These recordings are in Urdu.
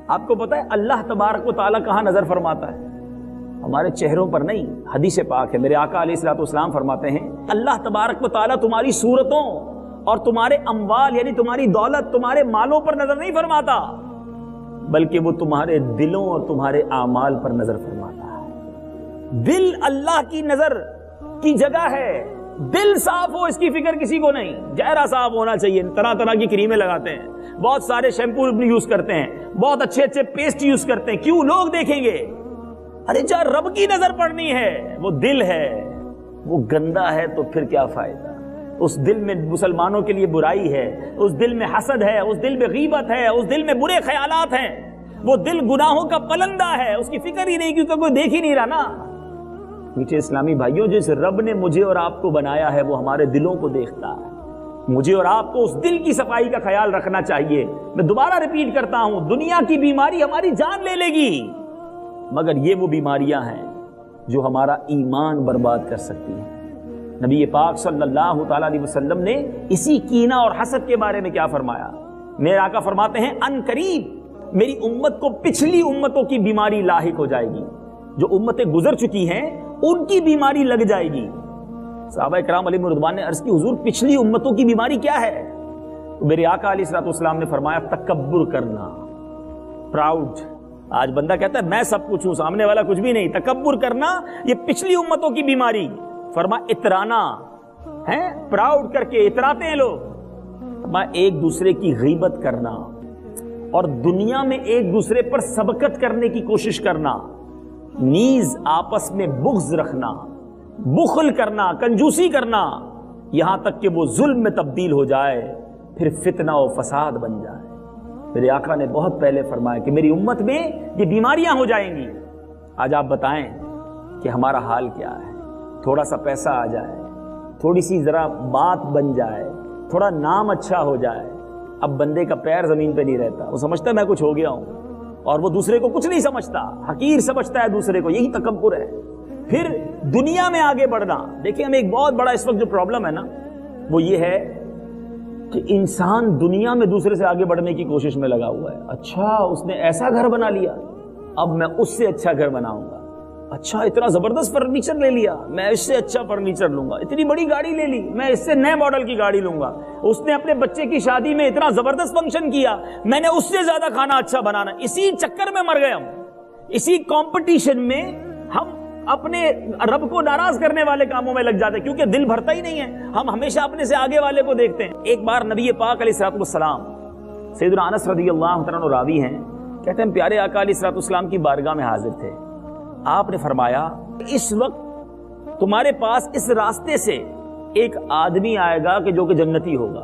آپ کو پتا ہے اللہ تبارک و تعالیٰ کہاں نظر فرماتا ہے؟ ہمارے چہروں پر نہیں. حدیث پاک ہے، میرے آقا علیہ الصلوۃ والسلام فرماتے ہیں اللہ تبارک و تعالیٰ تمہاری صورتوں اور تمہارے اموال یعنی تمہاری دولت، تمہارے مالوں پر نظر نہیں فرماتا، بلکہ وہ تمہارے دلوں اور تمہارے اعمال پر نظر فرماتا ہے. دل اللہ کی نظر کی جگہ ہے. دل صاف ہو اس کی فکر کسی کو نہیں. چہرہ صاف ہونا چاہیے. طرح طرح کی کریمیں لگاتے ہیں، بہت سارے شیمپو یوز کرتے ہیں، بہت اچھے اچھے پیسٹ یوز کرتے ہیں. کیوں؟ لوگ دیکھیں گے. ارے جہاں رب کی نظر پڑنی ہے وہ دل ہے، وہ گندا ہے تو پھر کیا فائدہ؟ اس دل میں مسلمانوں کے لیے برائی ہے، اس دل میں حسد ہے، اس دل میں غیبت ہے، اس دل میں برے خیالات ہیں. وہ دل گناہوں کا پلندہ ہے، اس کی فکر ہی نہیں کیونکہ کوئی دیکھ ہی نہیں رہا نا. میٹھے اسلامی بھائیوں، جس رب نے مجھے اور آپ کو بنایا ہے وہ ہمارے دلوں کو دیکھتا ہے. مجھے اور آپ کو اس دل کی صفائی کا خیال رکھنا چاہیے. میں دوبارہ ریپیٹ کرتا ہوں، دنیا کی بیماری ہماری جان لے لے گی، مگر یہ وہ بیماریاں ہیں جو ہمارا ایمان برباد کر سکتی ہیں. نبی پاک صلی اللہ تعالیٰ علیہ وسلم نے اسی کینہ اور حسد کے بارے میں کیا فرمایا؟ میرے آقا فرماتے ہیں ان قریب میری امت کو پچھلی امتوں کی بیماری لاحق ہو جائے گی. جو امتیں گزر چکی ہیں ان کی بیماری لگ جائے گی. صحابہ کرام علیہ رضوان نے عرض کی حضور پچھلی امتوں کی بیماری کیا ہے؟ تو میرے آقا علیہ الصلوۃ والسلام نے فرمایا تکبر کرنا، پراؤڈ. آج بندہ کہتا ہے میں سب کچھ ہوں، سامنے والا کچھ بھی نہیں. تکبر کرنا یہ پچھلی امتوں کی بیماری. فرما اترانا ہے، پراؤڈ کر کے اتراتے ہیں لوگ. فرما ایک دوسرے کی غیبت کرنا اور دنیا میں ایک دوسرے پر سبقت کرنے کی کوشش کرنا، نیز آپس میں بغض رکھنا، بخل کرنا، کنجوسی کرنا، یہاں تک کہ وہ ظلم میں تبدیل ہو جائے، پھر فتنہ و فساد بن جائے. میرے آقا نے بہت پہلے فرمایا کہ میری امت میں یہ بیماریاں ہو جائیں گی. آج آپ بتائیں کہ ہمارا حال کیا ہے؟ تھوڑا سا پیسہ آ جائے، تھوڑی سی ذرا بات بن جائے، تھوڑا نام اچھا ہو جائے، اب بندے کا پیر زمین پہ نہیں رہتا. وہ سمجھتا ہے میں کچھ ہو گیا ہوں، اور وہ دوسرے کو کچھ نہیں سمجھتا، حقیر سمجھتا ہے دوسرے کو. یہی تکبر ہے. پھر دنیا میں آگے بڑھنا. دیکھیں ہمیں ایک بہت بڑا اس وقت جو پرابلم ہے نا وہ یہ ہے کہ انسان دنیا میں دوسرے سے آگے بڑھنے کی کوشش میں لگا ہوا ہے. اچھا اس نے ایسا گھر بنا لیا، اب میں اس سے اچھا گھر بناؤں گا. اچھا اتنا زبردست فرنیچر لے لیا، میں اس سے اچھا فرنیچر لوں گا. اتنی بڑی گاڑی لے لی، میں اس سے نئے ماڈل کی گاڑی لوں گا. اس نے اپنے بچے کی شادی میں اتنا زبردست فنکشن کیا، میں نے اس سے زیادہ کھانا اچھا بنانا. اسی چکر میں مر گئے ہم. اسی کمپٹیشن میں ہم اپنے رب کو ناراض کرنے والے کاموں میں لگ جاتے ہیں کیونکہ دل بھرتا ہی نہیں ہے. ہم ہمیشہ اپنے سے آگے والے کو دیکھتے ہیں. ایک بار نبی پاک علیہ الصلوۃ والسلام، سیدنا انس رضی اللہ عنہ راوی ہیں، کہتے ہیں پیارے آقا علیہ الصلوۃ والسلام کی بارگاہ میں حاضر تھے. آپ نے فرمایا اس وقت تمہارے پاس اس راستے سے ایک آدمی آئے گا کہ جو کہ جنتی ہوگا.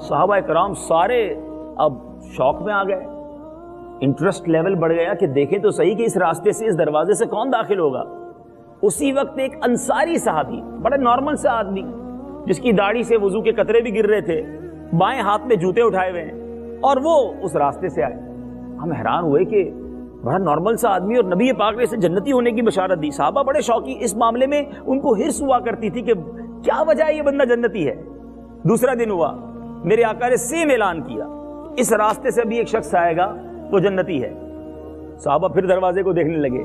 صحابہ کرام سارے اب شوق میں آ گئے، انٹرسٹ لیول بڑھ گیا کہ دیکھیں تو صحیح کہ اس راستے سے، اس دروازے سے کون داخل ہوگا. اسی وقت ایک انصاری صحابی، بڑے نارمل سے آدمی جس کی داڑھی سے وضو کے قطرے بھی گر رہے تھے، بائیں ہاتھ میں جوتے اٹھائے ہوئے ہیں، اور وہ اس راستے سے آئے. ہم حیران ہوئے کہ بڑا نارمل سا آدمی اور نبی پاک نے اسے جنتی ہونے کی بشارت دی. صحابہ بڑے شوقی، اس معاملے میں ان کو ہرس ہوا کرتی تھی کہ کیا وجہ ہے یہ بندہ جنتی ہے. دوسرا دن ہوا، میرے آقا نے سیم اعلان کیا اس راستے سے بھی ایک شخص آئے گا تو جنتی ہے. صحابہ پھر دروازے کو دیکھنے لگے.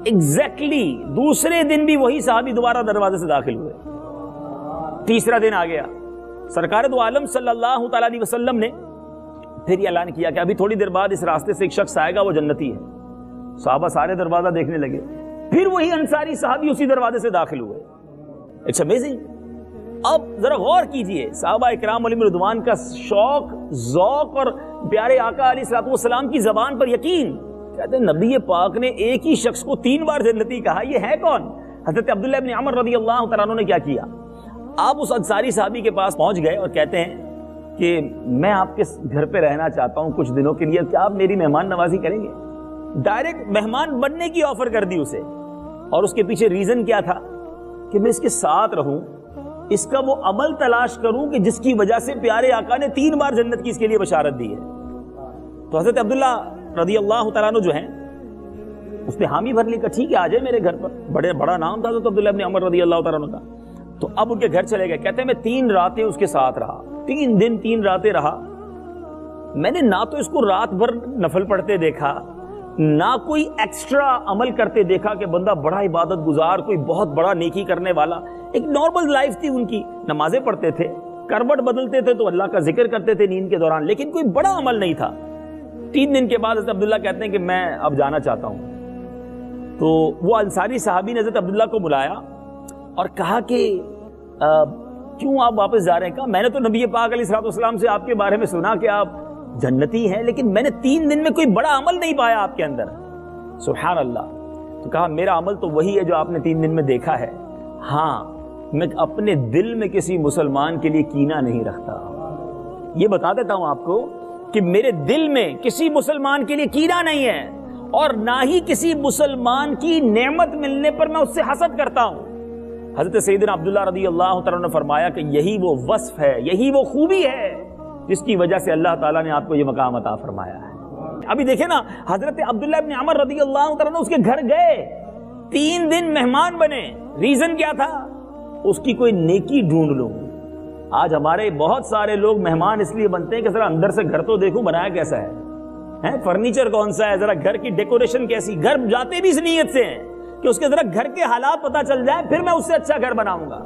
ایگزیکٹلی دوسرے دن بھی وہی صحابی دوبارہ دروازے سے داخل ہوئے. تیسرا دن آ گیا، سرکار دو عالم صلی اللہ تعالیٰ علیہ وسلم نے پھر یہ اعلان کیا کہ ابھی تھوڑی دیر بعد اس راستے سے ایک شخص آئے گا، وہ جنتی ہے. صحابہ سارے دروازہ دیکھنے لگے. پھر وہی انصاری صحابی اسی دروازے سے داخل ہوئے. It's amazing. اب ذرا غور کیجئے صحابہ اکرام علیہم رضوان کا شوق، ذوق اور پیارے آقا علیہ الصلوۃ والسلام کی زبان پر یقین. کہتے ہیں نبی پاک نے ایک ہی شخص کو 3 بار جنتی کہا، یہ ہے کون؟ حضرت عبداللہ ابن عمر رضی اللہ تعالیٰ عنہ نے کیا کیا؟ آپ اس انصاری صحابی کے پاس پہنچ گئے اور کہتے ہیں کہ میں آپ کے گھر پہ رہنا چاہتا ہوں کچھ دنوں کے لیے، کیا آپ میری مہمان نوازی کریں گے؟ ڈائریکٹ مہمان بننے کی آفر کر دی اسے. اور اس کے پیچھے ریزن کیا تھا کہ میں اس کے ساتھ رہوں، اس کا وہ عمل تلاش کروں کہ جس کی وجہ سے پیارے آقا نے 3 بار جنت کی اس کے لیے بشارت دی ہے. تو حضرت عبداللہ رضی اللہ تعالیٰ عنہ جو ہیں اس نے حامی بھر لی کہ ٹھیک ہے آ جائے میرے گھر پر. بڑا نام تھا حضرت عبداللہ ابن عمر رضی اللہ تعالیٰ عنہ کا. تو اب ان کے گھر چلے گئے. کہتے ہیں میں 3 راتیں اس کے ساتھ رہا، 3 دن 3 راتیں رہا. میں نے نہ تو اس کو رات بھر نفل پڑھتے دیکھا، نہ کوئی ایکسٹرا عمل کرتے دیکھا کہ بندہ بڑا عبادت گزار، کوئی بہت بڑا نیکی کرنے والا. ایک نارمل لائف تھی ان کی، نمازیں پڑھتے تھے، کروٹ بدلتے تھے تو اللہ کا ذکر کرتے تھے نیند کے دوران، لیکن کوئی بڑا عمل نہیں تھا. 3 دن کے بعد حضرت عبداللہ کہتے ہیں کہ میں اب جانا چاہتا ہوں. تو وہ انصاری صحابی نے حضرت عبداللہ کو بلایا اور کہا کہ کیوں آپ واپس جا رہے ہیں؟ کہا میں نے تو نبی پاک علیہ الصلوۃ والسلام سے آپ کے بارے میں سنا کہ آپ جنتی ہیں، لیکن میں نے 3 دن میں کوئی بڑا عمل نہیں پایا آپ کے اندر. سبحان اللہ. تو کہا میرا عمل تو وہی ہے جو آپ نے 3 دن میں دیکھا ہے. ہاں میں اپنے دل میں کسی مسلمان کے لیے کینہ نہیں رکھتا. یہ بتا دیتا ہوں آپ کو کہ میرے دل میں کسی مسلمان کے لیے کینہ نہیں ہے، اور نہ ہی کسی مسلمان کی نعمت ملنے پر میں اس سے حسد کرتا ہوں. حضرت سیدنا عبداللہ رضی اللہ تعالیٰ نے فرمایا کہ یہی وہ وصف ہے، یہی وہ خوبی ہے جس کی وجہ سے اللہ تعالیٰ نے آپ کو یہ مقام عطا فرمایا ہے. ابھی دیکھیں نا، حضرت عبداللہ ابن عمر رضی اللہ تعالیٰ نے اس کے گھر گئے، 3 دن مہمان بنے. ریزن کیا تھا؟ اس کی کوئی نیکی ڈھونڈ لوں. آج ہمارے بہت سارے لوگ مہمان اس لیے بنتے ہیں کہ ذرا اندر سے گھر تو دیکھوں بنایا کیسا ہے، فرنیچر کون سا ہے، ذرا گھر کی ڈیکوریشن کیسی. گھر جاتے بھی اس نیت سے ہیں کہ اس کے ذرا گھر کے حالات پتہ چل جائے، پھر میں اس سے اچھا گھر بناؤں گا.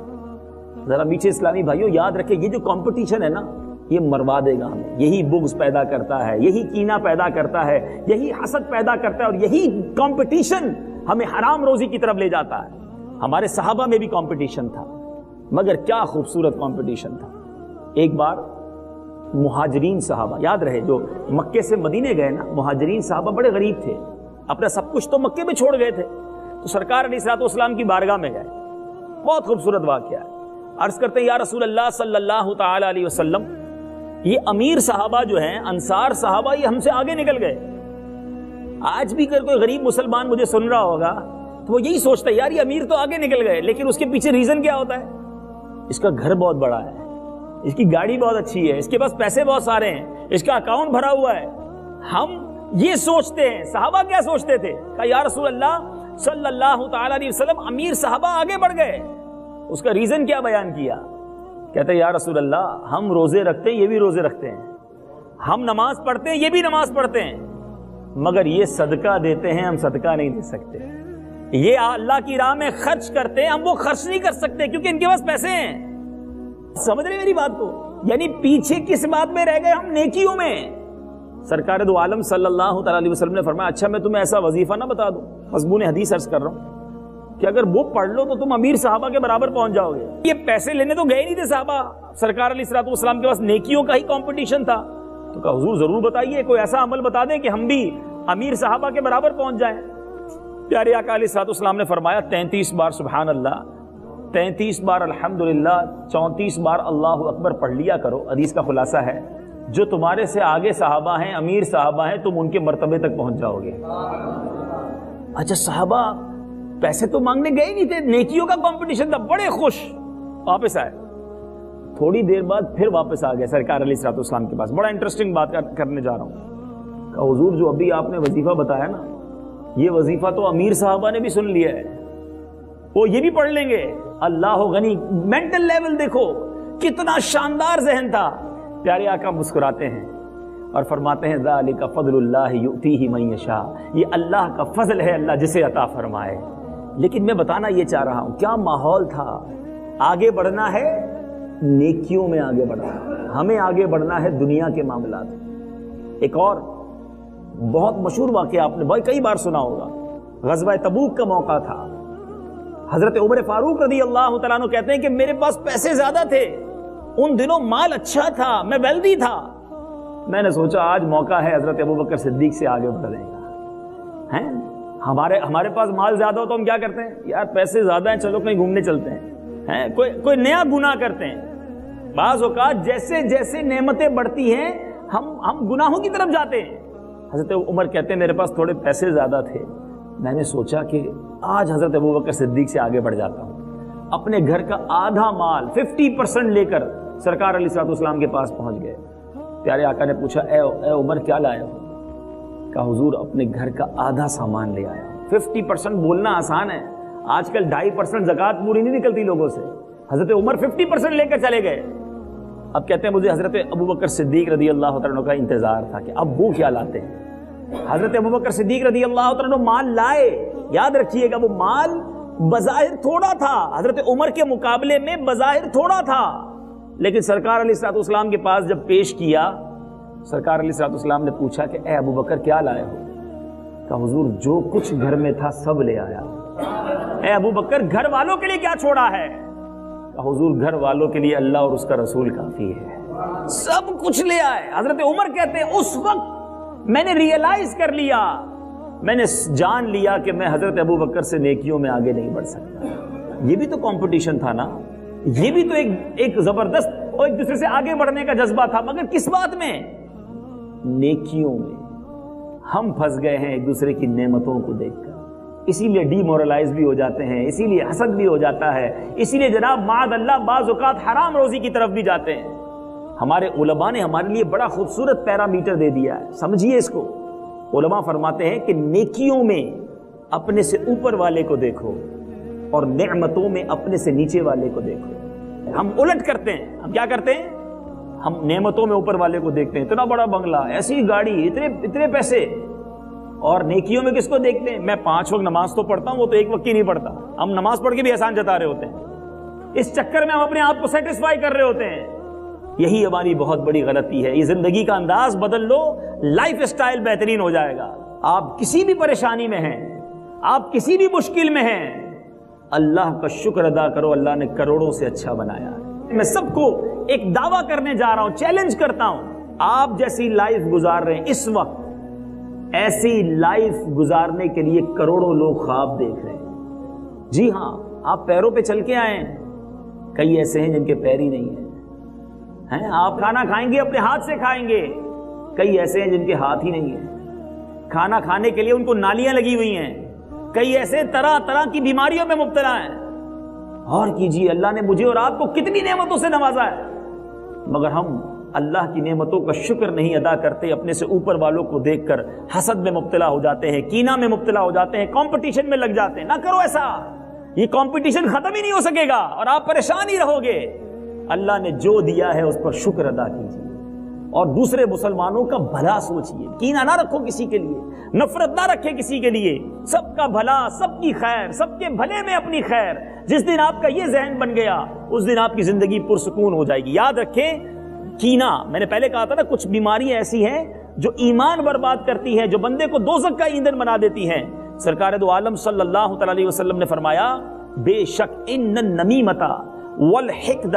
ذرا میٹھے اسلامی بھائیوں یاد رکھیں، یہ جو کمپٹیشن ہے نا، یہ مروا دے گا ہمیں. یہی بغض پیدا کرتا ہے، یہی کینہ پیدا کرتا ہے، یہی حسد پیدا کرتا ہے، اور یہی کمپٹیشن ہمیں حرام روزی کی طرف لے جاتا ہے. ہمارے صحابہ میں بھی کمپٹیشن تھا، مگر کیا خوبصورت کمپٹیشن تھا. ایک بار مہاجرین صحابہ، یاد رہے جو مکے سے مدینے گئے نا، مہاجرین صحابہ بڑے غریب تھے، اپنا سب کچھ تو مکے میں چھوڑ گئے تھے، تو سرکار علیہ الصلوۃ والسلام کی بارگاہ میں گئے. بہت خوبصورت واقعہ ہے. عرض کرتے ہیں یا رسول اللہ صلی اللہ تعالی علیہ وسلم، یہ امیر صحابہ جو ہیں، انصار صحابہ، یہ ہم سے آگے نکل گئے. آج بھی اگر کوئی غریب مسلمان مجھے سن رہا ہوگا تو وہ یہی سوچتا ہے یار یہ امیر تو آگے نکل گئے، لیکن اس کے پیچھے ریزن کیا ہوتا ہے؟ اس کا گھر بہت بڑا ہے، اس کی گاڑی بہت اچھی ہے، اس کے پاس پیسے بہت سارے ہیں، اس کا اکاؤنٹ بھرا ہوا ہے. ہم یہ سوچتے ہیں. صحابہ کیا سوچتے تھے؟ کہا یا رسول اللہ صلی اللہ تعالی علیہ وسلم، امیر صحابہ آگے بڑھ گئے. اس کا ریزن کیا بیان کیا؟ کہتے ہیں یا رسول اللہ ہم روزے رکھتے ہیں، یہ بھی روزے رکھتے ہیں، ہم نماز پڑھتے ہیں، یہ بھی نماز پڑھتے ہیں، مگر یہ صدقہ دیتے ہیں، ہم صدقہ نہیں دے سکتے. یہ اللہ کی راہ میں خرچ کرتے ہیں، ہم وہ خرچ نہیں کر سکتے کیونکہ ان کے پاس پیسے ہیں. سمجھ رہے میری بات کو؟ یعنی پیچھے کس بات میں رہ گئے ہم؟ نیکیوں میں. سرکار دو عالم صلی اللہ تعالی علیہ وسلم نے فرمایا اچھا میں تمہیں ایسا وظیفہ نہ بتا دوں، مضمون حدیث عرض کر رہا ہوں کہ اگر وہ پڑھ لو تو تم امیر صحابہ کے برابر پہنچ جاؤ گے. یہ پیسے لینے تو گئے نہیں تھے صحابہ، سرکار علیہ الصلوۃ والسلام کے پاس نیکیوں کا ہی کمپٹیشن تھا. تو کہا حضور ضرور بتائیے، کوئی ایسا عمل بتا دیں کہ ہم بھی امیر صحابہ کے برابر پہنچ جائیں. پیارے آقا علیہ الصلوۃ والسلام نے فرمایا 33 بار سبحان اللہ، 33 بار الحمدللہ، 34 بار اللہ اکبر پڑھ لیا کرو. حدیث کا خلاصہ ہے جو تمہارے سے آگے صحابہ ہیں، امیر صحابہ ہیں، تم ان کے مرتبے تک پہنچ جاؤ گے. اچھا صحابہ پیسے تو مانگنے گئے نہیں تھے، نیکیوں کا کمپٹیشن تھا، بڑے خوش واپس آئے. تھوڑی دیر بعد پھر واپس آ گئے سرکار علیہ الصلوۃ والسلام کے پاس. بڑا انٹرسٹنگ بات کرنے جا رہا ہوں. کہا حضور جو ابھی آپ نے وظیفہ بتایا نا، یہ وظیفہ تو امیر صحابہ نے بھی سن لیا ہے، وہ یہ بھی پڑھ لیں گے. اللہ غنی. مینٹل لیول دیکھو کتنا شاندار ذہن تھا. پیارے آقا مسکراتے ہیں اور فرماتے ہیں ذالک فضل اللہ یؤتیہ من یشاء، یہ اللہ کا فضل ہے، اللہ جسے عطا فرمائے. لیکن میں بتانا یہ چاہ رہا ہوں کیا ماحول تھا. آگے بڑھنا ہے نیکیوں میں، آگے بڑھنا ہمیں، آگے بڑھنا ہے دنیا کے معاملات. ایک اور بہت مشہور واقعہ آپ نے کئی بار سنا ہوگا، غزوہ تبوک کا موقع تھا. حضرت عمر فاروق رضی اللہ تعالیٰ عنہ کہتے ہیں کہ میرے پاس پیسے زیادہ تھے، ان دنوں مال اچھا تھا، میں ویلدی تھا. میں نے سوچا آج موقع ہے حضرت ابوبکر صدیق سے آگے بڑھنے کا. ہیں ہمارے پاس مال زیادہ ہو تو ہم کیا کرتے ہیں؟ یار پیسے زیادہ ہیں، چلو کہیں گھومنے چلتے ہیں، کوئی نیا گناہ کرتے ہیں. بعض اوقات جیسے جیسے نعمتیں بڑھتی ہیں ہم گناہوں کی طرف جاتے ہیں. حضرت عمر کہتے ہیں میرے پاس تھوڑے پیسے زیادہ تھے، میں نے سوچا کہ آج حضرت ابوبکر صدیق سے آگے بڑھ جاتا ہوں. اپنے گھر کا آدھا مال 50% لے کر سرکار علیہ الصلوۃ والسلام کے پاس پہنچ گئے. پیارے آقا نے پوچھا اے عمر کیا لائے ہو؟ کہا حضور اپنے گھر کا آدھا سامان لے آیا. 50% بولنا آسان ہے، آج کل 2.5% زکوٰۃ پوری نہیں نکلتی لوگوں سے. حضرت عمر 50% لے کر چلے گئے. اب کہتے ہیں مجھے حضرت ابوبکر صدیق رضی اللہ تعالیٰ عنہ کا انتظار تھا کہ اب وہ کیا لاتے ہیں. حضرت ابوبکر صدیق رضی اللہ تعالیٰ عنہ مال لائے. یاد رکھیے گا وہ مال بظاہر تھوڑا تھا، حضرت عمر کے مقابلے میں بظاہر تھوڑا تھا، لیکن سرکار علیہ الصلوۃ والسلام کے پاس جب پیش کیا، سرکار علیہ الصلوۃ والسلام نے پوچھا کہ اے ابوبکر کیا لائے ہو؟ کہا حضور جو کچھ گھر میں تھا سب لے آیا. اے ابوبکر گھر والوں کے لیے کیا چھوڑا ہے؟ کہا حضور گھر والوں کے لیے اللہ اور اس کا رسول کافی ہے، سب کچھ لے آئے. حضرت عمر کہتے ہیں اس وقت میں نے ریئلائز کر لیا، میں نے جان لیا کہ میں حضرت ابوبکر سے نیکیوں میں آگے نہیں بڑھ سکتا. یہ بھی تو کمپٹیشن تھا نا، یہ بھی تو ایک زبردست اور ایک دوسرے سے آگے بڑھنے کا جذبہ تھا، مگر کس بات میں؟ نیکیوں میں. ہم پھنس گئے ہیں ایک دوسرے کی نعمتوں کو دیکھ کر، اسی لیے ڈی مورلائز بھی ہو جاتے ہیں، اسی لیے حسد بھی ہو جاتا ہے، اسی لیے جناب معاذ اللہ بعض اوقات حرام روزی کی طرف بھی جاتے ہیں. ہمارے علماء نے ہمارے لیے بڑا خوبصورت پیرامیٹر دے دیا ہے، سمجھیے اس کو. علماء فرماتے ہیں کہ نیکیوں میں اپنے سے اوپر والے کو دیکھو اور نعمتوں میں اپنے سے نیچے والے کو دیکھو. ہم الٹ کرتے ہیں. ہم کیا کرتے ہیں؟ ہم نعمتوں میں اوپر والے کو دیکھتے ہیں، اتنا بڑا بنگلہ، ایسی گاڑی، اتنے پیسے. اور نیکیوں میں کس کو دیکھتے ہیں؟ میں 5 وقت نماز تو پڑھتا ہوں، وہ تو ایک وقت کی نہیں پڑھتا. ہم نماز پڑھ کے بھی احسان جتا رہے ہوتے ہیں، اس چکر میں ہم اپنے آپ کو سیٹسفائی کر رہے ہوتے ہیں. یہی ہماری بہت بڑی غلطی ہے. یہ زندگی کا انداز بدل لو، لائف اسٹائل بہترین ہو جائے گا. آپ کسی بھی پریشانی میں ہیں، آپ کسی بھی مشکل میں ہیں، اللہ کا شکر ادا کرو، اللہ نے کروڑوں سے اچھا بنایا ہے. میں سب کو ایک دعویٰ کرنے جا رہا ہوں، چیلنج کرتا ہوں. آپ جیسی لائف گزار رہے ہیں اس وقت، ایسی لائف گزارنے کے لیے کروڑوں لوگ خواب دیکھ رہے ہیں. جی ہاں، آپ پیروں پہ چل کے آئے ہیں، کئی ایسے ہیں جن کے پیر ہی نہیں ہیں. آپ کھانا کھائیں گے اپنے ہاتھ سے کھائیں گے، کئی ایسے ہیں جن کے ہاتھ ہی نہیں ہیں. کھانا کھانے کے لیے ان کو نالیاں لگی ہوئی ہیں، کئی ایسے طرح طرح کی بیماریوں میں مبتلا ہیں. اور کیجیے، اللہ نے مجھے اور آپ کو کتنی نعمتوں سے نوازا ہے، مگر ہم اللہ کی نعمتوں کا شکر نہیں ادا کرتے، اپنے سے اوپر والوں کو دیکھ کر حسد میں مبتلا ہو جاتے ہیں، کینہ میں مبتلا ہو جاتے ہیں، کمپٹیشن میں لگ جاتے ہیں. نہ کرو ایسا، یہ کمپٹیشن ختم ہی نہیں ہو سکے گا اور آپ پریشان ہی رہو گے. اللہ نے جو دیا ہے اس پر شکر ادا کیجیے اور دوسرے مسلمانوں کا بھلا سوچیے. کینہ نہ رکھو کسی کے لیے، نفرت نہ رکھے کسی کے لیے. سب کا بھلا، سب کی خیر، سب کے بھلے میں اپنی خیر. جس دن آپ کا یہ ذہن بن گیا اس دن آپ کی زندگی پرسکون ہو جائے گی. یاد رکھیں، کینہ، میں نے پہلے کہا تھا نا، کچھ بیماریاں ایسی ہیں جو ایمان برباد کرتی ہیں، جو بندے کو دوزخ کا ایندھن بنا دیتی ہیں. سرکار دو عالم صلی اللہ تعالی علیہ وسلم نے فرمایا، بے شک ان النمیمۃ والحقد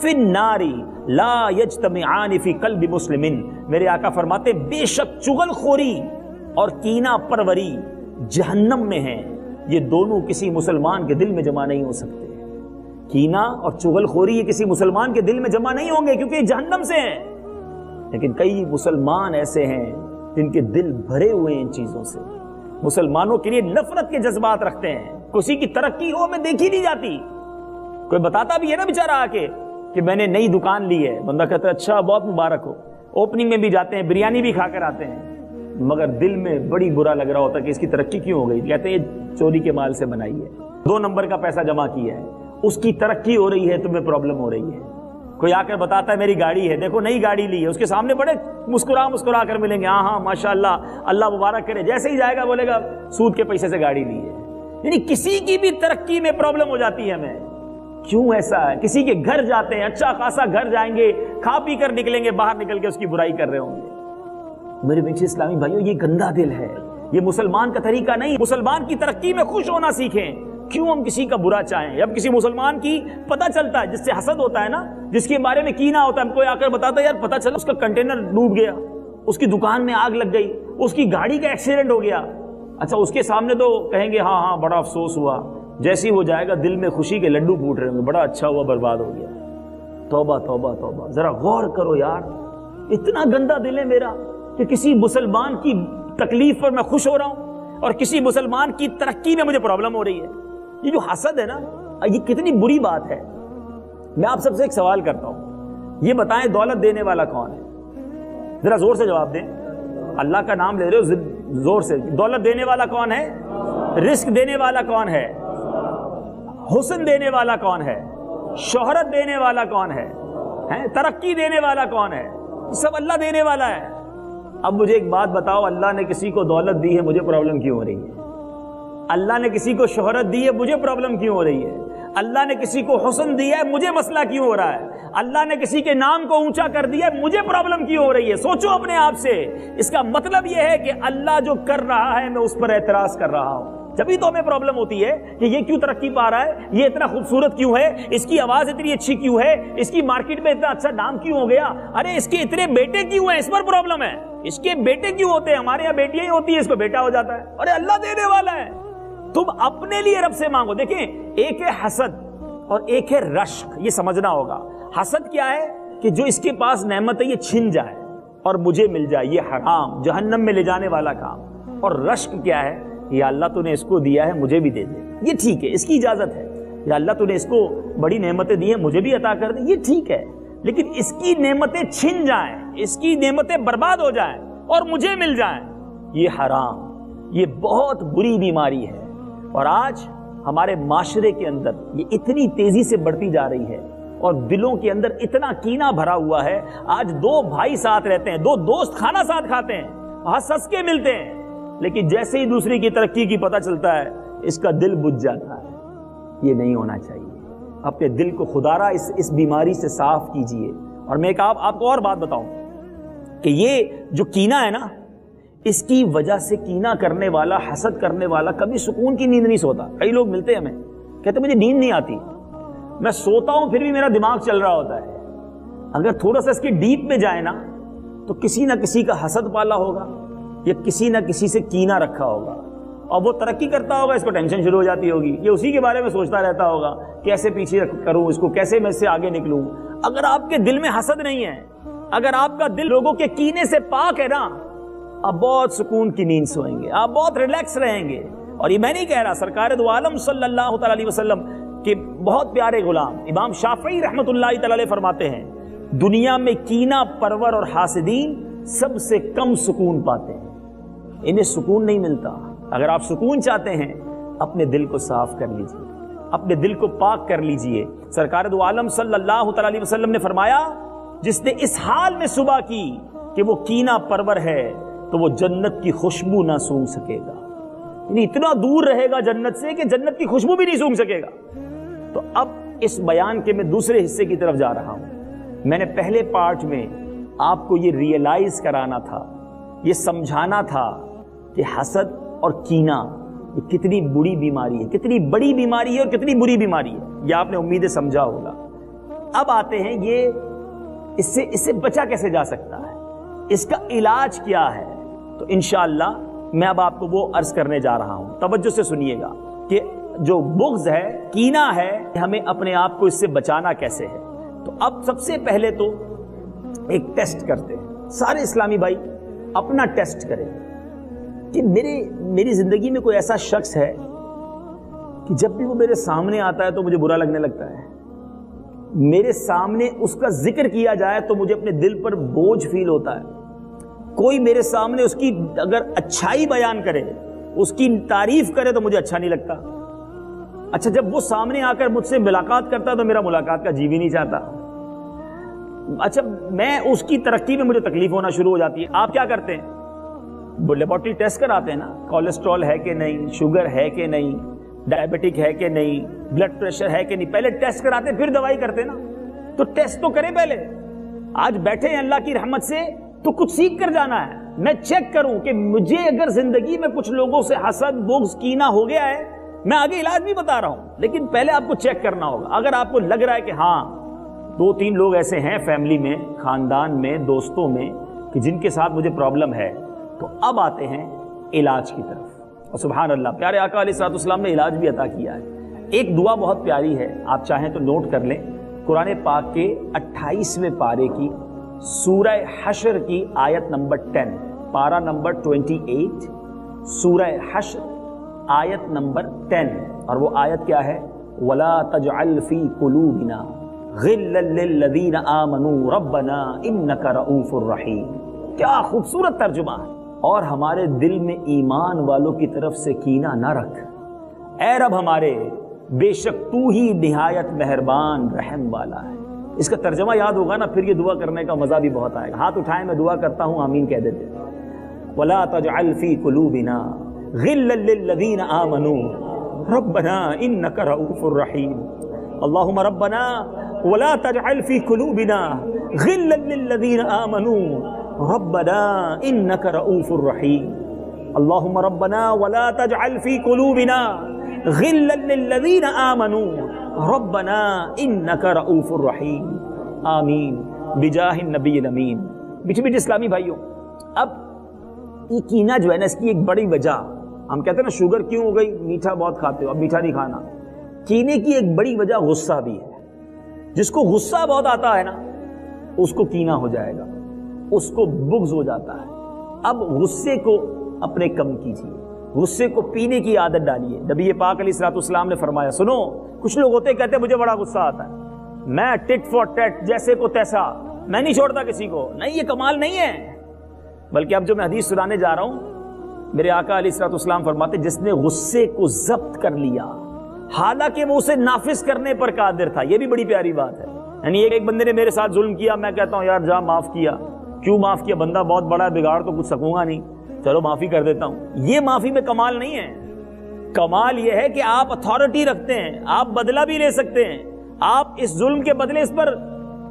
فی النار لا یجتمعان فی قلب مسلم. میرے آقا فرماتے بے شک چغل خوری اور کینہ پروری جہنم میں ہیں، یہ دونوں کسی مسلمان کے دل میں جمع نہیں ہو سکتے. کینہ اور چغل خوری یہ کسی مسلمان کے دل میں جمع نہیں ہوں گے کیونکہ یہ جہنم سے ہیں. لیکن کئی مسلمان ایسے ہیں جن کے دل بھرے ہوئے ہیں ان چیزوں سے، مسلمانوں کے لیے نفرت کے جذبات رکھتے ہیں. کسی کی ترقی ہو میں دیکھی نہیں جاتی. کوئی بتاتا بھی ہے نا بیچارہ آ کے کہ میں نے نئی دکان لی ہے، بندہ کہتا ہے اچھا بہت مبارک ہو، اوپننگ میں بھی جاتے ہیں، بریانی بھی کھا کر آتے ہیں، مگر دل میں بڑی برا لگ رہا ہوتا کہ اس کی ترقی کیوں ہو گئی. کہتے ہیں یہ چوری کے مال سے بنائی ہے، 2 نمبر کا پیسہ جمع کیا ہے، اس کی ترقی ہو رہی ہے، تمہیں پرابلم ہو رہی ہے. کوئی آ کر بتاتا ہے میری گاڑی ہے، دیکھو نئی گاڑی لی ہے، اس کے سامنے بڑے مسکرا کر ملیں گے، ہاں ہاں ماشاءاللہ اللہ مبارک کرے. جیسے ہی جائے گا بولے گا سود کے پیسے سے گاڑی لی ہے. یعنی کسی کی بھی ترقی میں پرابلم ہو جاتی ہے ہمیں. کیوں ایسا ہے؟ کسی کے گھر جاتے ہیں، اچھا خاصا گھر جائیں گے، کھا پی کر نکلیں گے، باہر نکل کے اس کی برائی کر رہے ہوں گے. میرے بچے اسلامی بھائیوں، یہ گندا دل ہے، یہ مسلمان کا طریقہ نہیں. مسلمان کی ترقی میں خوش ہونا سیکھیں. کیوں ہم کسی کا برا چاہیں؟ اب کسی مسلمان کی پتہ چلتا ہے، جس سے حسد ہوتا ہے نا، جس کے بارے میں کینہ ہوتا ہے، ہم کوئی آ کر بتاتا ہے یار پتہ چلا اس کا کنٹینر ڈوب گیا، اس کی دکان میں آگ لگ گئی، اس کی گاڑی کا ایکسیڈنٹ ہو گیا. اچھا اس کے سامنے تو کہیں گے ہاں ہاں بڑا افسوس ہوا، جیسے ہی وہ جائے گا دل میں خوشی کے لڈو پھوٹ رہے ہوں گے، بڑا اچھا ہوا برباد ہو گیا. توبہ توبہ توبہ. ذرا غور کرو یار، اتنا گندا دل ہے میرا کہ کسی مسلمان کی تکلیف پر میں خوش ہو رہا ہوں اور کسی مسلمان کی ترقی میں مجھے پرابلم ہو رہی ہے. یہ جو حسد ہے نا، یہ کتنی بری بات ہے. میں آپ سب سے ایک سوال کرتا ہوں، یہ بتائیں دولت دینے والا کون ہے؟ ذرا زور سے جواب دیں. اللہ کا نام لے رہے ہو زور سے. دولت دینے والا کون ہے؟ رزق دینے والا کون ہے؟ حسن دینے والا کون ہے؟ شہرت دینے والا کون ہے؟ ہے ترقی دینے والا کون ہے؟ سب اللہ دینے والا ہے۔ اب مجھے ایک بات بتاؤ، اللہ نے کسی کو دولت دی ہے، مجھے پرابلم کیوں ہو رہی ہے؟ اللہ نے کسی کو شہرت دی ہے، مجھے پرابلم کیوں ہو رہی ہے؟ اللہ نے کسی کو حسن دیا ہے، مجھے مسئلہ کیوں ہو رہا ہے؟ اللہ نے کسی کے نام کو اونچا کر دیا ہے، مجھے پرابلم کیوں ہو رہی ہے؟ سوچو اپنے آپ سے۔ اس کا مطلب یہ ہے کہ اللہ جو کر رہا ہے میں اس پر اعتراض کر رہا ہوں، جبھی تو ہمیں پرابلم ہوتی ہے کہ یہ کیوں ترقی پا رہا ہے، یہ اتنا خوبصورت کیوں ہے، اس کی آواز اتنی اچھی کیوں ہے، اس کی مارکیٹ میں اتنا اچھا نام کیوں ہو گیا، ارے اس کے اتنے بیٹے کیوں ہیں، اس پر پرابلم ہے۔ اس کے بیٹے کیوں ہوتے ہیں؟ ہمارے یہاں بیٹیاں ہی ہوتی ہیں، اس کو بیٹا ہو جاتا ہے۔ ارے اللہ دینے والا ہے، تم اپنے لیے رب سے مانگو۔ دیکھیں، ایک ہے حسد اور ایک ہے رشک، یہ سمجھنا ہوگا۔ حسد کیا ہے؟ کہ جو اس کے پاس نعمت ہے یہ چھن جائے اور مجھے مل جائے، یہ حرام، جہنم میں لے جانے والا کام۔ اور رشک کیا ہے؟ یا اللہ تو نے اس کو دیا ہے، مجھے بھی دے دے، یہ ٹھیک ہے، اس کی اجازت ہے۔ یا اللہ تو نے اس کو بڑی نعمتیں دی ہیں، مجھے بھی عطا کر دے، یہ ٹھیک ہے، لیکن اس کی نعمتیں چھن جائیں، اس کی نعمتیں برباد ہو جائیں اور مجھے مل جائیں، یہ حرام، یہ بہت بری بیماری ہے۔ اور آج ہمارے معاشرے کے اندر یہ اتنی تیزی سے بڑھتی جا رہی ہے اور دلوں کے اندر اتنا کینہ بھرا ہوا ہے۔ آج دو بھائی ساتھ رہتے ہیں، دو دوست کھانا ساتھ کھاتے ہیں، ہنس ہنس کے ملتے ہیں، لیکن جیسے ہی دوسری کی ترقی کی پتہ چلتا ہے اس کا دل بجھ جاتا ہے۔ یہ نہیں ہونا چاہیے۔ اپنے دل کو خدارا اس بیماری سے صاف کیجئے۔ اور میں آپ کو اور بات بتاؤں کہ یہ جو کینہ ہے نا، اس کی وجہ سے کینہ کرنے والا، حسد کرنے والا کبھی سکون کی نیند نہیں سوتا۔ کئی لوگ ملتے ہیں ہمیں، کہتے مجھے نیند نہیں آتی، میں سوتا ہوں پھر بھی میرا دماغ چل رہا ہوتا ہے۔ اگر تھوڑا سا اس کے ڈیپ میں جائے نا تو کسی نہ کسی کا حسد پالا ہوگا یا کسی نہ کسی سے کینہ رکھا ہوگا، اور وہ ترقی کرتا ہوگا، اس کو ٹینشن شروع ہو جاتی ہوگی، یہ اسی کے بارے میں سوچتا رہتا ہوگا، کیسے پیچھے کروں اس کو، کیسے میں اس سے آگے نکلوں۔ اگر آپ کے دل میں حسد نہیں ہے، اگر آپ کا دل لوگوں کے کینے سے پاک ہے نا، آپ بہت سکون کی نیند سوئیں گے، آپ بہت ریلیکس رہیں گے۔ اور یہ میں نہیں کہہ رہا، سرکار دو عالم صلی اللہ تعالی علیہ وسلم کے بہت پیارے غلام امام شافعی رحمۃ اللہ تعالی علیہ فرماتے ہیں، دنیا میں کینہ پرور اور حاسدین سب سے کم سکون پاتے ہیں، انہیں سکون نہیں ملتا۔ اگر آپ سکون چاہتے ہیں اپنے دل کو صاف کر لیجئے، اپنے دل کو پاک کر لیجئے۔ سرکار دو عالم صلی اللہ تعالی علیہ وسلم نے فرمایا، جس نے اس حال میں صبح کی کہ وہ کینہ پرور ہے تو وہ جنت کی خوشبو نہ سونگھ سکے گا، یعنی اتنا دور رہے گا جنت سے کہ جنت کی خوشبو بھی نہیں سونگھ سکے گا۔ تو اب اس بیان کے میں دوسرے حصے کی طرف جا رہا ہوں۔ میں نے پہلے پارٹ میں آپ کو یہ ریئلائز کرانا تھا، یہ سمجھانا تھا کہ حسد اور کینہ یہ کتنی بری بیماری ہے، کتنی بڑی بیماری ہے اور کتنی بری بیماری ہے، یہ آپ نے امیدیں سمجھا ہوگا۔ اب آتے ہیں یہ اس سے بچا کیسے جا سکتا ہے، اس کا علاج کیا ہے۔ تو انشاءاللہ میں اب آپ کو وہ عرض کرنے جا رہا ہوں، توجہ سے سنیے گا کہ جو بغض ہے، کینہ ہے، ہمیں اپنے آپ کو اس سے بچانا کیسے ہے۔ تو اب سب سے پہلے تو ایک ٹیسٹ کرتے ہیں، سارے اسلامی بھائی اپنا ٹیسٹ کریں کہ میری زندگی میں کوئی ایسا شخص ہے کہ جب بھی وہ میرے سامنے آتا ہے تو مجھے برا لگنے لگتا ہے، میرے سامنے اس کا ذکر کیا جائے تو مجھے اپنے دل پر بوجھ فیل ہوتا ہے، کوئی میرے سامنے اس کی اگر اچھائی بیان کرے، اس کی تعریف کرے تو مجھے اچھا نہیں لگتا۔ اچھا جب وہ سامنے آ کر مجھ سے ملاقات کرتا ہے تو میرا ملاقات کا جی بھی نہیں چاہتا۔ اچھا میں اس کی ترقی میں مجھے تکلیف ہونا شروع ہو جاتی ہے۔ آپ کیا کرتے ہیں؟ لیبارٹری ٹیسٹ کراتے ہیں نا، کولیسٹرول ہے کہ نہیں، شوگر ہے کہ نہیں، ڈائبٹک ہے کہ نہیں، بلڈ پریشر ہے کہ نہیں، پہلے ٹیسٹ کراتے پھر دوائی کرتے نا۔ تو ٹیسٹ تو کریں پہلے۔ آج بیٹھے ہیں اللہ کی رحمت سے تو کچھ سیکھ کر جانا ہے، میں چیک کروں کہ مجھے اگر زندگی میں کچھ لوگوں سے حسد، بغض، کینہ ہو گیا ہے، میں آگے علاج بھی بتا رہا ہوں، لیکن پہلے آپ کو چیک کرنا ہوگا۔ اگر آپ کو لگ رہا ہے کہ ہاں 2-3 لوگ ایسے ہیں فیملی میں، خاندان میں، دوستوں میں کہ جن کے ساتھ مجھے پرابلم ہے، تو اب آتے ہیں علاج کی طرف۔ اور سبحان اللہ، پیارے آقا علیہ الصلوۃ والسلام نے علاج بھی عطا کیا ہے۔ ایک دعا بہت پیاری ہے، آپ چاہیں تو نوٹ کر لیں، قرآن پاک کے 28ویں پارے کی سورہ حشر کی آیت نمبر 10، پارہ نمبر 28، سورہ حشر آیت نمبر 10، اور وہ آیت کیا ہے؟ وَلَا تَجْعَلْ فِي قُلُوبِنَا غِلًّا لِّلَّذِينَ آمَنُوا رَبَّنَا إِنَّكَ رَءُوفٌ رَحِيمٌ۔ کیا خوبصورت ترجمہ ہے۔ اور ہمارے دل میں ایمان والوں کی طرف سے کینہ نہ رکھ، اے رب ہمارے، بے شک تو ہی نہایت مہربان رحم والا ہے۔ اس کا ترجمہ یاد ہوگا نا، پھر یہ دعا کرنے کا مزہ بھی بہت آئے گا. ہاتھ اٹھائیں، میں دعا کرتا ہوں، آمین کہہ دیتے. وَلَا تَجْعَلْ فِي قُلُوبِنَا غِلًّا لِّلَّذِينَ آمَنُوا رَبَّنَا إِنَّكَ رَءُوفٌ رَحِيمٌ. اللهم ربنا ولا تجعل في قلوبنا غلا للذين آمنوا ربنا إنك رؤوف رحيم. اللهم ربنا ولا تجعل في قلوبنا غلا للذين آمنوا ربنا إنك رؤوف رحيم. آمین بجاہ النبی الامین. بیچ بیچ اسلامی بھائیوں، اب یہ کینہ جو ہے نا، اس کی ایک بڑی وجہ، ہم کہتے ہیں نا شوگر کیوں ہو گئی، میٹھا بہت کھاتے ہو، اب میٹھا نہیں کھانا. کینے کی ایک بڑی وجہ غصہ بھی ہے. جس کو غصہ بہت آتا ہے نا، اس کو کینہ ہو جائے گا، اس کو بغض ہو جاتا ہے. اب غصے کو اپنے کم کیجیے، غصے کو پینے کی عادت ڈالیے. نبی پاک علیہ الصلوۃ والسلام نے فرمایا، سنو، کچھ لوگ ہوتے کہتے مجھے بڑا غصہ آتا ہے، میں ٹٹ فور ٹٹ، جیسے کو تیسا، میں نہیں چھوڑتا کسی کو. نہیں، یہ کمال نہیں ہے. بلکہ اب جو میں حدیث سنانے جا رہا ہوں، میرے آقا علیہ الصلوۃ والسلام فرماتے جس نے غصے کو ضبط کر لیا حالانکہ وہ اسے نافذ کرنے پر قادر تھا. یہ بھی بڑی پیاری بات ہے. یعنی ایک بندے نے میرے ساتھ ظلم کیا، میں کہتا ہوں یار جا معاف کیا. کیوں معاف کیا؟ بندہ بہت بڑا ہے، بگاڑ تو کچھ سکوں گا نہیں، چلو معافی کر دیتا ہوں. یہ معافی میں کمال نہیں ہے. کمال یہ ہے کہ آپ اتھارٹی رکھتے ہیں، آپ بدلہ بھی لے سکتے ہیں، آپ اس ظلم کے بدلے اس پر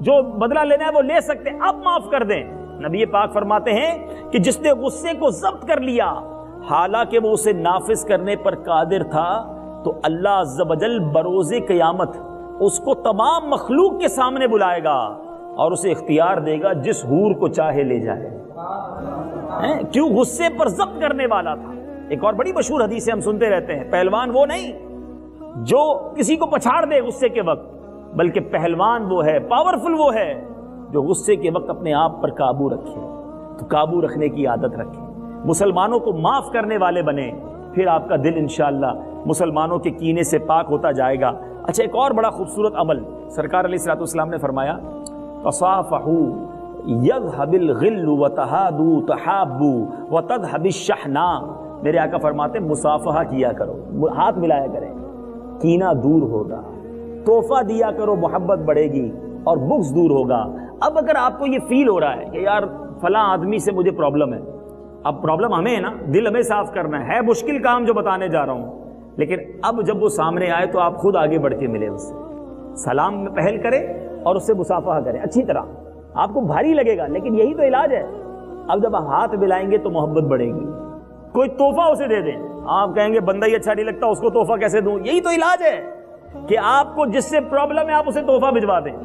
جو بدلہ لینا ہے وہ لے سکتے ہیں، آپ معاف کر دیں. نبی پاک فرماتے ہیں کہ جس نے غصے کو ضبط کر لیا حالانکہ وہ اسے نافذ کرنے پر قادر تھا، تو اللہ عز و جل بروز قیامت اس کو تمام مخلوق کے سامنے بلائے گا اور اسے اختیار دے گا جس حور کو چاہے لے جائے. کیوں؟ غصے پر ضبط کرنے والا تھا. ایک اور بڑی مشہور حدیث ہم سنتے رہتے ہیں، پہلوان وہ نہیں جو کسی کو پچھاڑ دے غصے کے وقت، بلکہ پہلوان وہ ہے، پاورفل وہ ہے جو غصے کے وقت اپنے آپ پر قابو رکھے. تو قابو رکھنے کی عادت رکھے، مسلمانوں کو معاف کرنے والے بنے، پھر آپ کا دل انشاءاللہ مسلمانوں کے کینے سے پاک ہوتا جائے گا. اچھا، ایک اور بڑا خوبصورت عمل سرکار علیہ الصلوۃ والسلام نے فرمایا، تصافحوا یذهب الغل وتہادوا تحابوا وتذهب الشحناء. میرے آقا فرماتے ہیں مصافحہ کیا کرو، ہاتھ ملایا کریں، کینہ دور ہوگا. تحفہ دیا کرو، محبت بڑھے گی اور بغض دور ہوگا. اب اگر آپ کو یہ فیل ہو رہا ہے کہ یار فلاں آدمی سے مجھے پرابلم ہے، اب پرابلم ہمیں ہے نا، دل ہمیں صاف کرنا ہے مشکل کام جو بتانے جا رہا ہوں، لیکن اب جب وہ سامنے آئے تو آپ خود آگے بڑھ کے ملے، اس سے سلام میں پہل کرے اور اس سے مصافحہ کرے اچھی طرح. آپ کو بھاری لگے گا لیکن یہی تو علاج ہے. اب جب ہاتھ ملائیں گے تو محبت بڑھے گی. کوئی تحفہ اسے دے دیں، آپ کہیں گے بندہ ہی اچھا نہیں لگتا، اس کو تحفہ کیسے دوں؟ یہی تو علاج ہے کہ آپ کو جس سے پرابلم ہے آپ اسے تحفہ بھجوا دیں.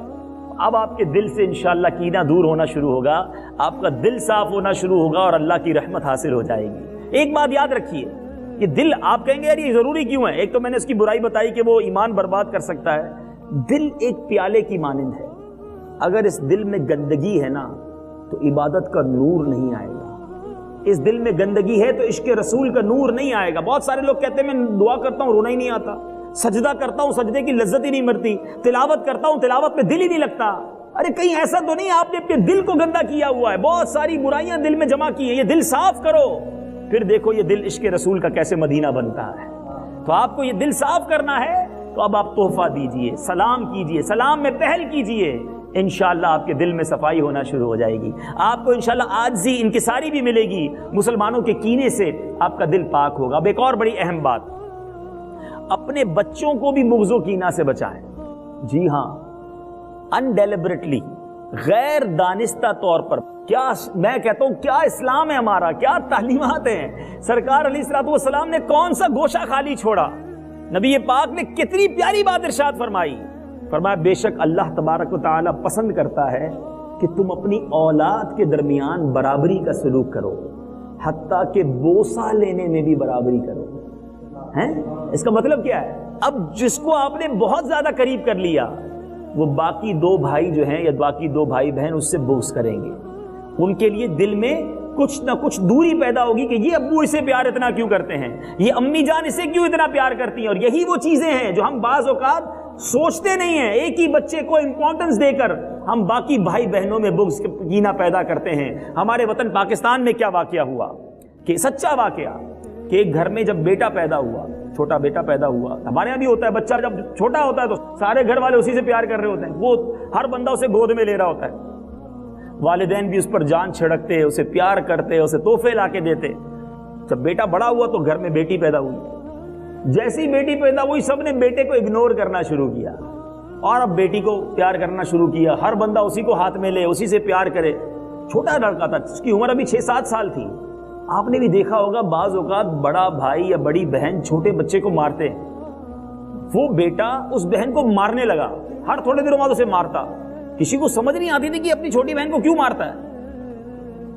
اب آپ کے دل سے انشاءاللہ کینہ دور ہونا شروع ہوگا، آپ کا دل صاف ہونا شروع ہوگا اور اللہ کی رحمت حاصل ہو جائے گی. ایک بات یاد رکھیے، یہ دل، آپ کہیں گے یار یہ ضروری کیوں ہے؟ ایک تو میں نے اس کی برائی بتائی کہ وہ ایمان برباد کر سکتا ہے. دل ایک پیالے کی مانند ہے، اگر اس دل میں گندگی ہے نا تو عبادت کا نور نہیں آئے گا. اس دل میں گندگی ہے تو عشق رسول کا نور نہیں آئے گا. بہت سارے لوگ کہتے ہیں میں دعا کرتا ہوں رونا ہی نہیں آتا، سجدہ کرتا ہوں سجدے کی لذت ہی نہیں مرتی، تلاوت کرتا ہوں تلاوت میں دل ہی نہیں لگتا. ارے کہیں ایسا تو نہیں آپ نے اپنے دل کو گندا کیا ہوا ہے، بہت ساری برائیاں دل میں جمع کی ہیں. یہ دل صاف کرو، پھر دیکھو یہ دل عشق رسول کا کیسے مدینہ بنتا ہے. تو آپ کو یہ دل صاف کرنا ہے تو اب آپ تحفہ دیجئے، سلام کیجئے، سلام میں پہل کیجئے، انشاءاللہ آپ کے دل میں صفائی ہونا شروع ہو جائے گی. آپ کو انشاءاللہ عاجزی انکساری بھی ملے گی، مسلمانوں کے کینے سے آپ کا دل پاک ہوگا. اب ایک اور بڑی اہم بات، اپنے بچوں کو بھی بغض و کینہ سے بچائیں. جی ہاں، انڈیلیبریٹلی، غیر دانستہ طور پر. کیا میں کہتا ہوں کیا اسلام ہے ہمارا، کیا تعلیمات ہیں. سرکار علیہ الصلوۃ والسلام نے کون سا گوشہ خالی چھوڑا. نبی پاک نے کتنی پیاری بات ارشاد فرمائی. فرمایا بے شک اللہ تبارک و تعالی پسند کرتا ہے کہ تم اپنی اولاد کے درمیان برابری کا سلوک کرو، حتیٰ کہ بوسہ لینے میں بھی برابری کرو. ہیں اس کا مطلب کیا ہے؟ اب جس کو آپ نے بہت زیادہ قریب کر لیا، وہ باقی دو بھائی جو ہیں یا باقی دو بھائی بہن اس سے بغض کریں گے. ان کے لیے دل میں کچھ نہ کچھ دوری پیدا ہوگی کہ یہ ابو اسے پیار اتنا کیوں کرتے ہیں، یہ امی جان اسے کیوں اتنا پیار کرتی ہیں. اور یہی وہ چیزیں ہیں جو ہم بعض اوقات سوچتے نہیں ہیں. ایک ہی بچے کو امپورٹنس دے کر ہم باقی بھائی بہنوں میں بغض کینہ پیدا کرتے ہیں. ہمارے وطن پاکستان میں کیا واقعہ ہوا کہ سچا واقعہ کہ ایک گھر میں جب بیٹا پیدا ہوا چھوٹا بیٹا پیدا ہوا. ہمارے یہاں بھی ہوتا ہے, بچہ جب چھوٹا ہوتا ہے تو سارے گھر والے اسی سے پیار کر رہے ہوتے ہیں, وہ ہر بندہ اسے گود میں لے رہا ہوتا ہے. والدین بھی اس پر جان چھڑکتے, اسے پیار کرتے, اسے تحفے لا کے دیتے. جب بیٹا بڑا ہوا تو گھر میں بیٹی پیدا ہوئی. جیسی بیٹی پیدا ہوئی سب نے بیٹے کو اگنور کرنا شروع کیا اور اب بیٹی کو پیار کرنا شروع کیا. ہر بندہ اسی کو ہاتھ میں لے, اسی سے پیار کرے. چھوٹا لڑکا تھا, اس کی عمر ابھی 6-7 سال تھی. آپ نے بھی دیکھا ہوگا بعض اوقات بڑا بھائی یا بڑی بہن چھوٹے بچے کو مارتے, وہ بیٹا اس بہن کو مارنے لگا, ہر تھوڑے دنوں بعد اسے مارتا. کسی کو سمجھ نہیں آتی تھی کہ اپنی چھوٹی بہن کو کیوں مارتا ہے,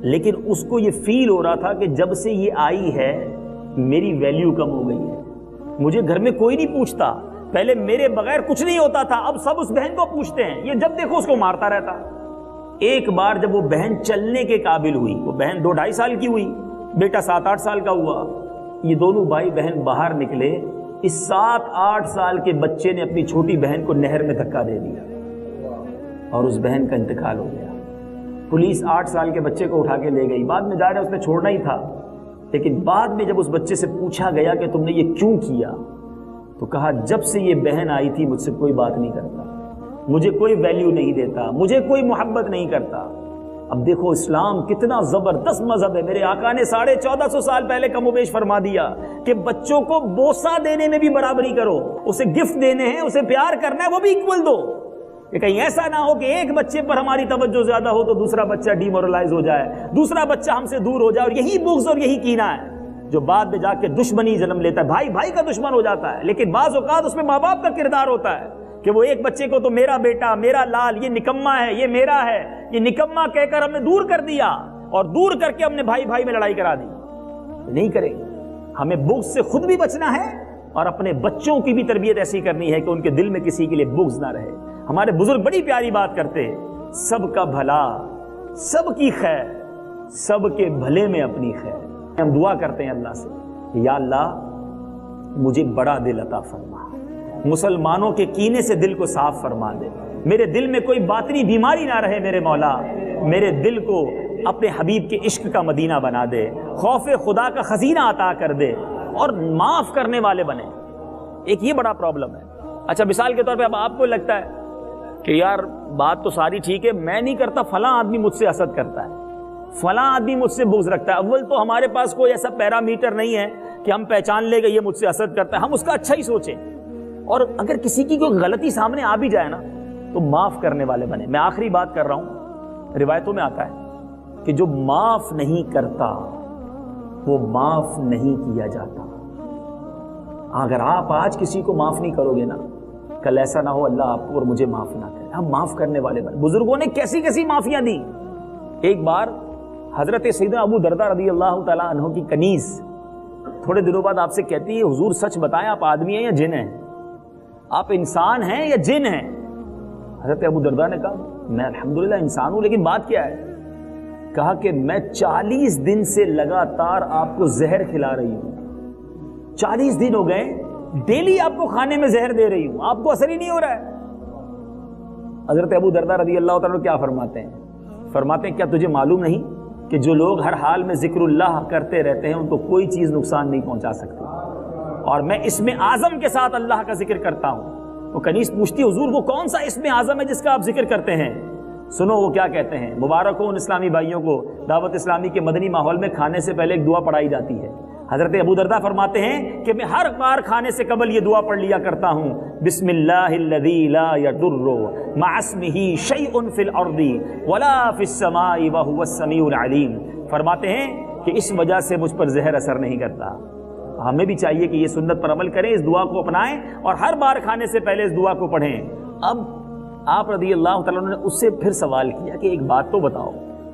لیکن اس کو یہ فیل ہو رہا تھا کہ جب سے یہ آئی ہے میری ویلیو کم ہو گئی ہے, مجھے گھر میں کوئی نہیں پوچھتا, پہلے میرے بغیر کچھ نہیں ہوتا تھا, اب سب اس بہن کو پوچھتے ہیں. یہ جب دیکھو اس کو مارتا رہتا. ایک بار جب وہ بہن چلنے کے قابل ہوئی, وہ بہن 2-2.5 سال کی ہوئی, بیٹا 7-8 سال کا ہوا, یہ دونوں بھائی بہن باہر نکلے. اس 7-8 سال کے بچے نے اپنی چھوٹی بہن کو نہر میں دھکا دے دیا اور اس بہن کا انتقال ہو گیا. پولیس 8 سال کے بچے کو اٹھا کے لے گئی. بعد میں ظاہر ہے اس نے چھوڑنا ہی تھا, لیکن بعد میں جب اس بچے سے پوچھا گیا کہ تم نے یہ کیوں کیا, تو کہا جب سے یہ بہن آئی تھی مجھ سے کوئی بات نہیں کرتا, مجھے کوئی ویلیو نہیں دیتا, مجھے کوئی محبت نہیں کرتا. اب دیکھو اسلام کتنا زبردست مذہب ہے. میرے آقا نے 1450 سال پہلے کم و بیش فرما دیا کہ بچوں کو بوسہ دینے میں بھی برابری کرو, اسے گفٹ دینے ہیں, اسے پیار کرنا ہے, وہ بھی ایکول دو. کہ کہیں ایسا نہ ہو کہ ایک بچے پر ہماری توجہ زیادہ ہو تو دوسرا بچہ ڈی مورلائز ہو جائے, دوسرا بچہ ہم سے دور ہو جائے, اور یہی بغض اور یہی کینہ ہے جو بعد میں جا کے دشمنی جنم لیتا ہے. بھائی بھائی کا دشمن ہو جاتا ہے, لیکن بعض اوقات اس میں ماں باپ کا کردار ہوتا ہے کہ وہ ایک بچے کو تو میرا بیٹا, میرا لال, یہ نکما ہے, یہ میرا ہے, یہ نکما کہہ کر ہم نے دور کر دیا, اور دور کر کے ہم نے بھائی بھائی میں لڑائی کرا دی. نہیں کریں. ہمیں بغض سے خود بھی بچنا ہے اور اپنے بچوں کی بھی تربیت ایسی کرنی ہے کہ ان کے دل میں کسی کے لیے بغض نہ رہے. ہمارے بزرگ بڑی پیاری بات کرتے ہیں, سب کا بھلا, سب کی خیر, سب کے بھلے میں اپنی خیر. ہم دعا کرتے ہیں اللہ سے, یا اللہ مجھے بڑا دل عطا فرما, مسلمانوں کے کینے سے دل کو صاف فرما دے, میرے دل میں کوئی باطنی بیماری نہ رہے میرے مولا, میرے دل کو اپنے حبیب کے عشق کا مدینہ بنا دے, خوف خدا کا خزینہ عطا کر دے, اور معاف کرنے والے بنے. ایک یہ بڑا پرابلم ہے. اچھا مثال کے طور پہ اب آپ کو لگتا ہے کہ یار بات تو ساری ٹھیک ہے, میں نہیں کرتا, فلاں آدمی مجھ سے حسد کرتا ہے, فلاں آدمی مجھ سے بغض رکھتا ہے. اول تو ہمارے پاس کوئی ایسا پیرامیٹر نہیں ہے کہ ہم پہچان لے گا یہ مجھ سے حسد کرتا ہے, ہم اس کا اچھا ہی سوچیں, اور اگر کسی کی کوئی غلطی سامنے آ بھی جائے نا تو معاف کرنے والے بنے. میں آخری بات کر رہا ہوں, روایتوں میں آتا ہے کہ جو معاف نہیں کرتا وہ معاف نہیں کیا جاتا. اگر آپ آج کسی کو معاف نہیں کرو گے نا, کل ایسا نہ ہو اللہ آپ کو اور مجھے معاف نہ کرے. ہم معاف کرنے والے بنے. بزرگوں نے کیسی کیسی معافیاں دی. ایک بار حضرت سیدنا ابو دردہ رضی اللہ تعالیٰ عنہ کی کنیز تھوڑے دنوں بعد آپ سے کہتی ہے, حضور سچ بتائیں آپ آدمی ہیں یا جن ہیں, آپ انسان ہیں یا جن ہیں؟ حضرت ابو دردہ نے کہا میں الحمدللہ انسان ہوں, لیکن بات کیا ہے؟ کہا کہ میں 40 دن سے لگاتار آپ کو زہر کھلا رہی ہوں, 40 دن ہو گئے ڈیلی آپ کو کھانے میں زہر دے رہی ہوں, آپ کو اثر ہی نہیں ہو رہا ہے. حضرت ابو دردہ رضی اللہ تعالیٰ کیا فرماتے ہیں؟ فرماتے ہیں کیا تجھے معلوم نہیں کہ جو لوگ ہر حال میں ذکر اللہ کرتے رہتے ہیں ان کو کوئی چیز نقصان نہیں پہنچا سکتی, اور میں اسم اعظم کے ساتھ اللہ کا ذکر کرتا ہوں. وہ کنیز پوچھتی حضور وہ کون سا اسم اعظم ہے جس کا آپ ذکر کرتے ہیں؟ سنو وہ کیا کہتے ہیں. مبارک ہو ان اسلامی بھائیوں کو, دعوت اسلامی کے مدنی ماحول میں کھانے سے پہلے ایک دعا پڑھائی جاتی ہے. حضرت ابو دردہ فرماتے ہیں کہ میں ہر بار کھانے سے قبل یہ دعا پڑھ لیا کرتا ہوں, بسم اللہ الذی لا یضر مع اسمہ شیء فی الارض ولا فی السماء وہو السمیع العلیم. فرماتے ہیں کہ اس وجہ سے مجھ پر زہر اثر نہیں کرتا. ہمیں بھی چاہیے کہ یہ سنت پر عمل کریں, اس دعا کو اپنائیں اور ہر بار کھانے سے پہلے اس دعا کو پڑھیں. اب آپ رضی اللہ تعالیٰ نے اس سے پھر سوال کیا کہ ایک بات تو بتاؤ,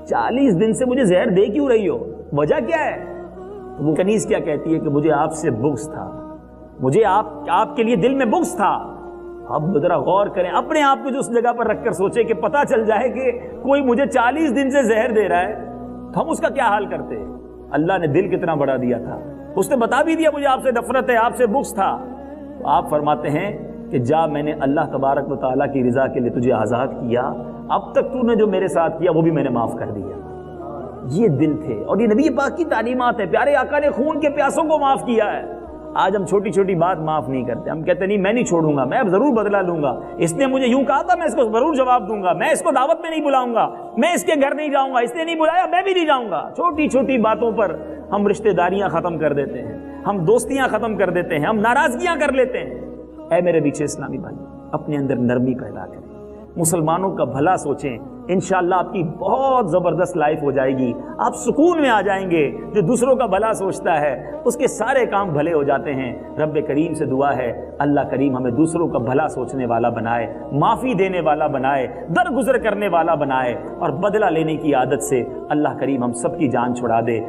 40 دن سے مجھے زہر دے کیوں رہی ہو, وجہ کیا ہے؟ وہ کنیز کیا کہتی ہے کہ مجھے آپ سے بغض تھا, مجھے آپ کے لیے دل میں بغض تھا. اب ذرا غور کریں اپنے آپ کو جو اس جگہ پر رکھ کر سوچے کہ پتہ چل جائے کہ کوئی مجھے 40 دن سے زہر دے رہا ہے تو ہم اس کا کیا حال کرتے. اللہ نے دل کتنا بڑا دیا تھا, اس نے بتا بھی دیا مجھے آپ سے نفرت ہے, آپ سے بغض تھا. تو آپ فرماتے ہیں کہ جا میں نے اللہ تبارک و تعالیٰ کی رضا کے لیے تجھے آزاد کیا, اب تک تو نے جو میرے ساتھ کیا وہ بھی میں نے معاف کر دیا. یہ دل تھے, اور یہ نبی پاک کی تعلیمات ہے. پیارے آقا نے خون کے پیاسوں کو معاف کیا ہے. آج ہم چھوٹی چھوٹی بات معاف نہیں کرتے. ہم کہتے نہیں میں نہیں چھوڑوں گا, میں اب ضرور بدلہ لوں گا, اس نے مجھے یوں کہا تھا میں اس کو ضرور جواب دوں گا, میں اس کو دعوت میں نہیں بلاؤں گا, میں اس کے گھر نہیں جاؤں گا, اس نے نہیں بلایا میں بھی نہیں جاؤں گا. چھوٹی چھوٹی باتوں پر ہم رشتہ داریاں ختم کر دیتے ہیں, ہم دوستیاں ختم کر دیتے ہیں, ہم ناراضگیاں کر لیتے ہیں. اے میرے پیچھے اسلامی بھائی, اپنے اندر نرمی پیدا کریں, مسلمانوں کا بھلا سوچیں, انشاءاللہ آپ کی بہت زبردست لائف ہو جائے گی. آپ سکون میں آ جائیں گے. جو دوسروں کا بھلا سوچتا ہے اس کے سارے کام بھلے ہو جاتے ہیں. رب کریم سے دعا ہے اللہ کریم ہمیں دوسروں کا بھلا سوچنے والا بنائے, معافی دینے والا بنائے, درگزر کرنے والا بنائے, اور بدلہ لینے کی عادت سے اللہ کریم ہم سب کی جان چھڑا دے.